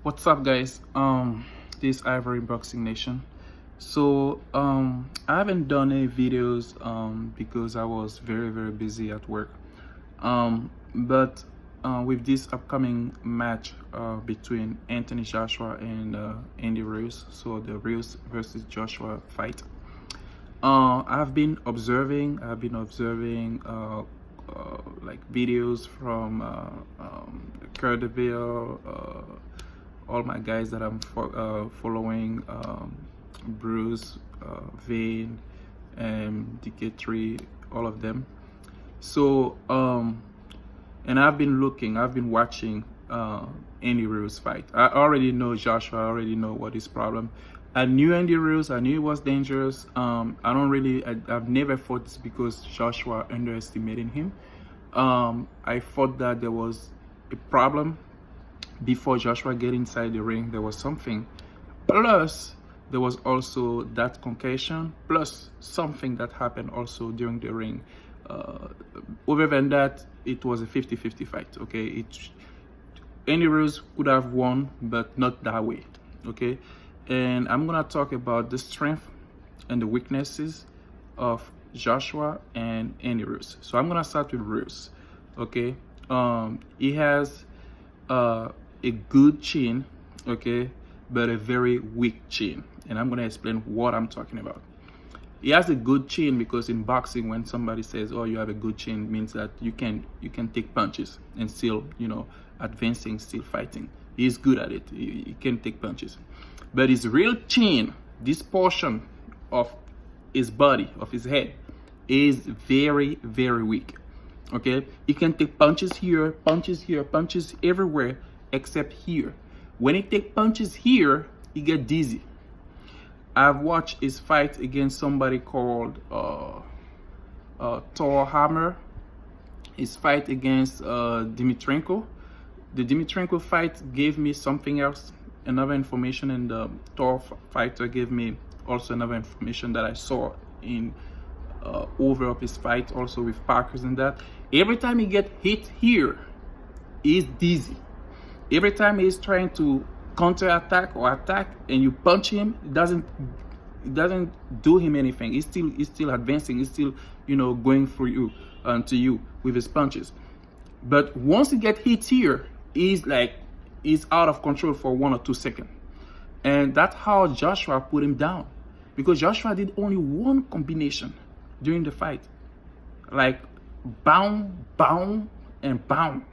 What's up, guys? This Ivory Boxing Nation. I haven't done any videos because I was very busy at work. But with this upcoming match between Anthony Joshua and Andy Ruiz, so the Ruiz versus Joshua fight, I've been observing. Like videos from Kurt all my guys that I'm following, Bruce, Vane, and DK3, all of them. And I've been watching Andy Ruiz fight. I already know Joshua. I already know what his problem. I knew Andy Ruiz. I knew he was dangerous. I've never fought this because Joshua underestimated him. I thought that there was a problem before Joshua get inside the ring. There was something. Plus, there was also that concussion. Plus, something that happened also during the ring. Other than that, it was a 50-50 fight. Okay, Andy Ruiz could have won, but not that way. Okay, and I'm gonna talk about the strength and the weaknesses of Joshua and Andy Ruiz. So I'm gonna start with Ruiz. Okay, he has a good chin, okay, but a very weak chin, and I'm gonna explain what I'm talking about. He has a good chin because in boxing, when somebody says, "Oh, you have a good chin," it means that you can take punches and still, advancing, still fighting. He's good at it. He can take punches, but his real chin, this portion of his body, of his head, is very weak. Okay, he can take punches here, punches everywhere except here. When he take punches here, he get dizzy. I've watched his fight against somebody called Thor Hammer. His fight against Dimitrenko. The Dimitrenko fight gave me something else, another information, and the Thor fighter gave me also another information that I saw in over of his fight, also with Parkers and that. Every time he get hit here, he's dizzy. Every time he's trying to counter attack or attack and you punch him, it doesn't do him anything. He's still advancing. He's still going through you to you with his punches. But once he get hit here, he's out of control for 1 or 2 seconds, and that's how Joshua put him down, because Joshua did only one combination during the fight, like bound, and bound.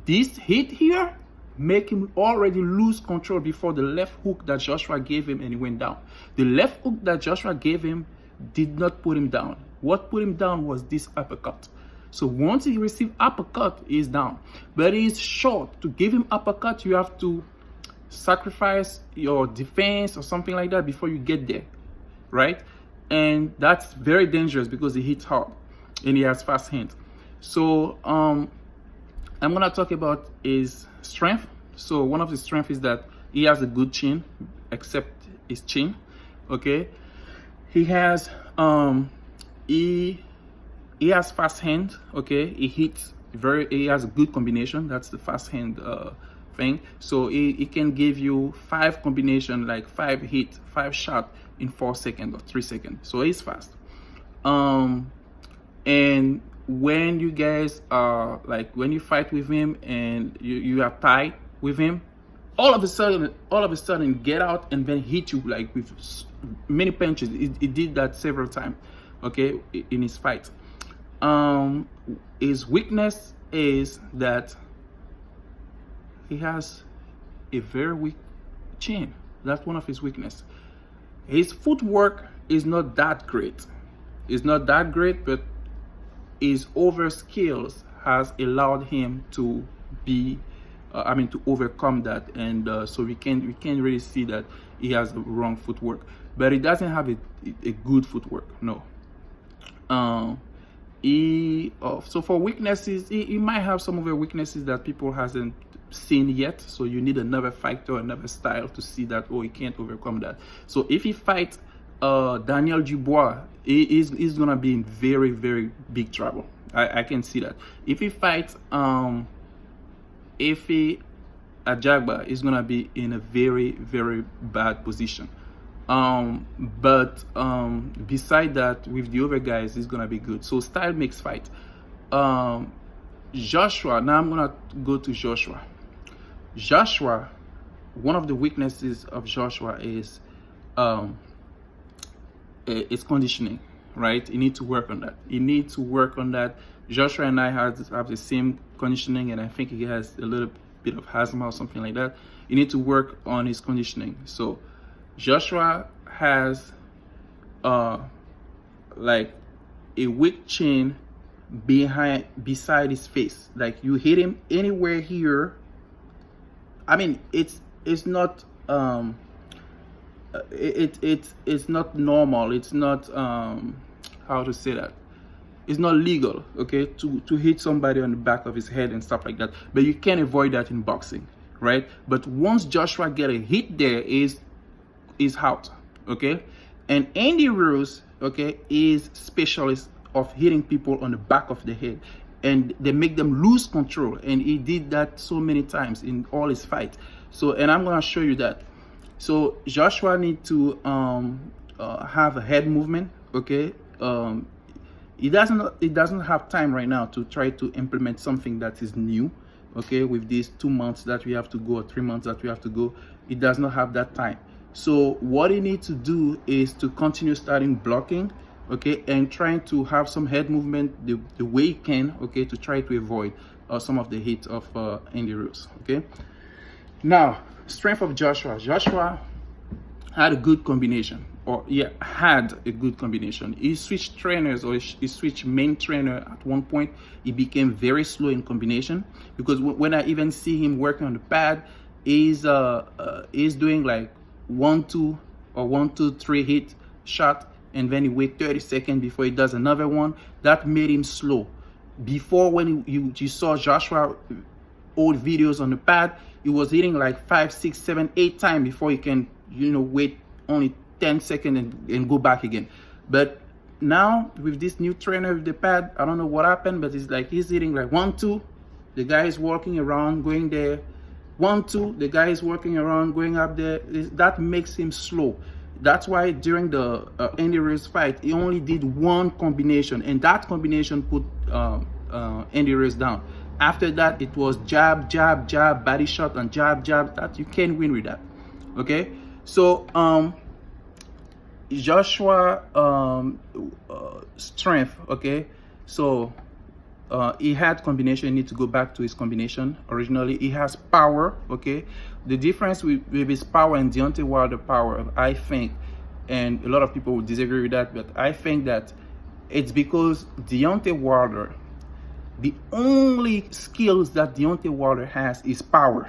This hit here make him already lose control before the left hook that Joshua gave him, and he went down. The left hook that Joshua gave him did not put him down. What put him down was this uppercut. So once he received uppercut, he's down. But he's short. To give him uppercut, you have to sacrifice your defense or something like that before you get there, right? And that's very dangerous because he hits hard and he has fast hands. So I'm gonna talk about his strength. So one of his strengths is that he has a good chin, except his chin. Okay, he has he has fast hand. Okay, he has a good combination. That's the fast hand thing. So he can give you 5 combination, like 5 hit, 5 shot in 4 seconds or 3 seconds. So he's fast. And when you guys are when you fight with him and you are tied with him, all of a sudden get out and then hit you like with many punches. He did that several times, okay, in his fight. His weakness is that he has a very weak chin. That's one of his weaknesses. His footwork is not that great. It's not that great, but his over skills has allowed him to be, to overcome that, and so we can really see that he has the wrong footwork, but he doesn't have a good footwork. No. So for weaknesses, he might have some of the weaknesses that people hasn't seen yet. So you need another fighter, another style to see that, oh, he can't overcome that. So if he fights Daniel Dubois, he's gonna be in very big trouble. I can see that. If he fights Ajagba is gonna be in a very, very bad position. But beside that, with the other guys, it's gonna be good. So style makes fight. Joshua, now I'm gonna go to Joshua. Joshua, one of the weaknesses of Joshua is it's conditioning, right? You need to work on that. You need to work on that. Joshua and I have the same conditioning, and I think he has a little bit of asthma or something like that. You need to work on his conditioning. So Joshua has like a weak chin beside his face. Like you hit him anywhere here. I mean, it's not it's not normal. It's not how to say that. It's not legal, okay, to hit somebody on the back of his head and stuff like that. But you can avoid that in boxing, right? But once Joshua get a hit there, is out, okay? And Andy Ruiz, okay, is specialist of hitting people on the back of the head, and they make them lose control. And he did that so many times in all his fights. So, and I'm gonna show you that. So Joshua need to have a head movement, okay? He doesn't have time right now to try to implement something that is new, okay? With these 2 months that we have to go, or 3 months that we have to go, he does not have that time. So what he needs to do is to continue starting blocking, okay, and trying to have some head movement the way he can, okay, to try to avoid some of the hits of Andy Ruiz, okay? Now, strength of Joshua. Joshua had a good combination, or had a good combination. He switched trainers, or he switched main trainer at one point. He became very slow in combination, because when I even see him working on the pad, he's doing like 1-2 or 1-2-3 hit shot, and then he wait 30 seconds before he does another one. That made him slow. Before, when you saw Joshua old videos on the pad, he was hitting like 5, 6, 7, 8 times before he can, wait only 10 seconds and go back again. But now with this new trainer with the pad, I don't know what happened, but it's like he's hitting like 1-2, the guy is walking around, going there. 1-2, the guy is walking around, going up there. That makes him slow. That's why during the Andy Ruiz fight, he only did one combination, and that combination put Andy Ruiz down. After that, it was jab, jab, jab, body shot, and jab, jab. That you can't win with that. Okay, so Joshua strength. Okay, so he had combination. He need to go back to his combination originally. He has power. Okay, the difference with his power and Deontay Wilder power, I think, and a lot of people would disagree with that, but I think that it's because Deontay Wilder, the only skills that Deontay Wilder has is power.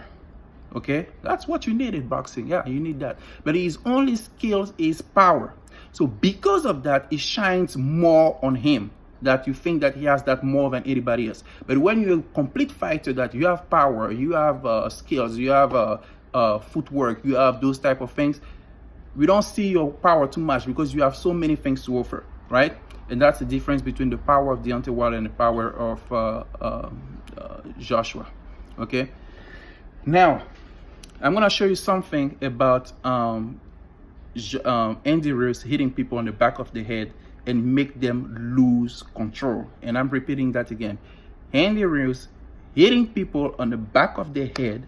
Okay, that's what you need in boxing. Yeah, you need that. But his only skills is power. So because of that, it shines more on him, that you think that he has that more than anybody else. But when you're a complete fighter, that you have power, you have skills, you have footwork, you have those type of things, we don't see your power too much because you have so many things to offer, right? And that's the difference between the power of Deontay Wilder and the power of Joshua. Okay, now I'm gonna show you something about Andy Ruiz hitting people on the back of the head and make them lose control. And I'm repeating that again. Andy Ruiz hitting people on the back of the head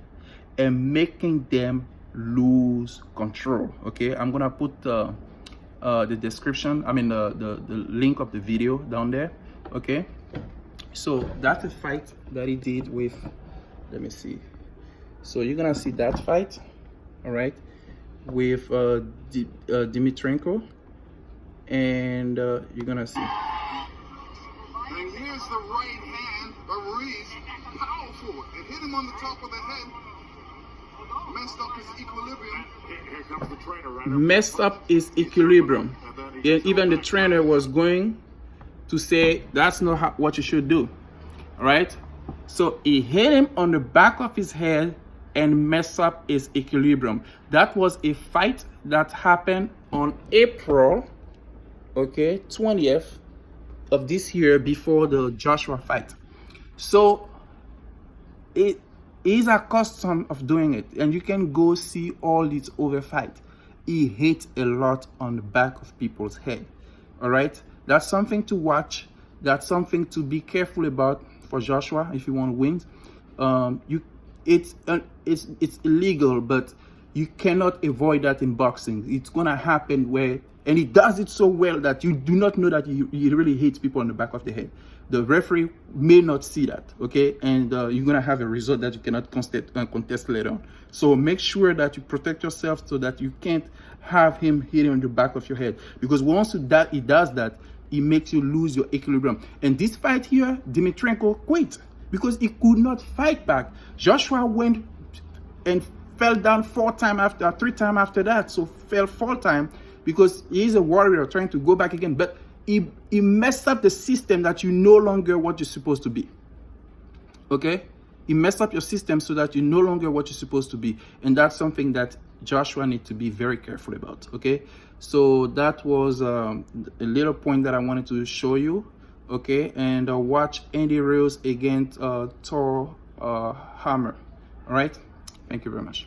and making them lose control. Okay, I'm gonna put the description, the link of the video down there. Okay, so that's a fight that he did with, let me see, so you're gonna see that fight, all right, with Dimitrenko, and you're gonna see. And here's the right hand of Ruiz, powerful. It hit him on the top of the head, messed up his equilibrium. Here comes the trainer, right? Messed up his equilibrium. Even the trainer was going to say that's not what you should do. All right, so he hit him on the back of his head and messed up his equilibrium. That was a fight that happened on April, okay, 20th of this year, before the Joshua fight. So He's accustomed of doing it, and you can go see all these over fight. He hits a lot on the back of people's head. All right, that's something to watch. That's something to be careful about for Joshua if you want to win. It's illegal, but you cannot avoid that in boxing. It's gonna happen where, and he does it so well that you do not know that he really hits people on the back of the head. The referee may not see that, okay? And you're gonna have a result that you cannot contest later on. So make sure that you protect yourself so that you can't have him hitting on the back of your head. Because once he does that, it makes you lose your equilibrium. And this fight here, Dmytrenko quit because he could not fight back. Joshua went and fell down 3 times after that, so fell 4 times because he's a warrior trying to go back again. But he messed up the system that you no longer what you're supposed to be. Okay, he messed up your system so that you're no longer what you're supposed to be, and that's something that Joshua needs to be very careful about. Okay, so that was a little point that I wanted to show you. Okay, and watch Andy Ruiz against Thor Hammer. All right, thank you very much.